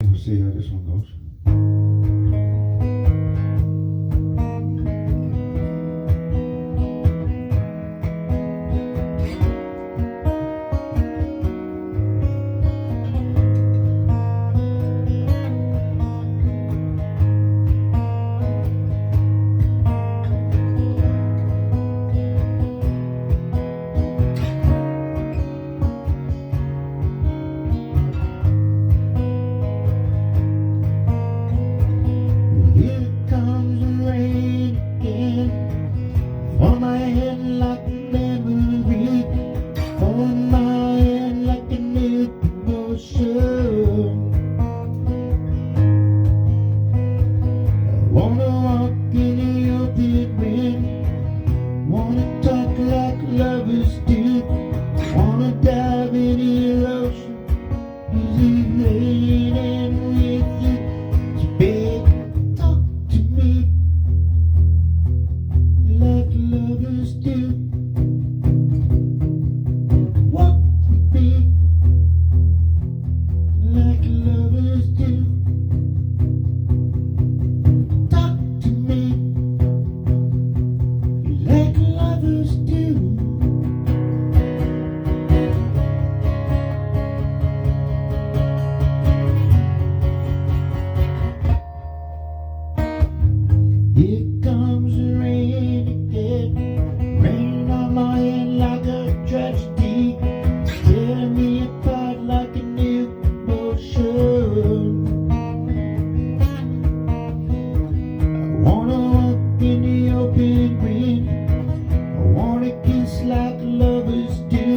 We'll see how this one goes. Here comes the rain again, for my head like a memory, for my head like an emotion. I wanna walk in the open wind, wanna talk like lovers do, wanna dive in the ocean. Is it raining with you? So baby, talk to me like lovers do. Walk with me like lovers do. Talk to me like lovers do. Here comes the rain again, raining on my head like a tragedy, tearing me apart like a new emotion. I wanna walk in the open wind, I wanna kiss like lovers do,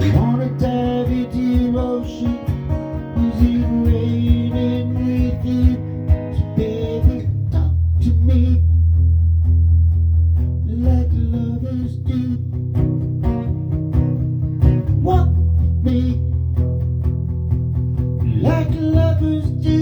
I wanna dive into your ocean. Is it raining with you? So baby, talk to me like lovers do. Walk with me like lovers do.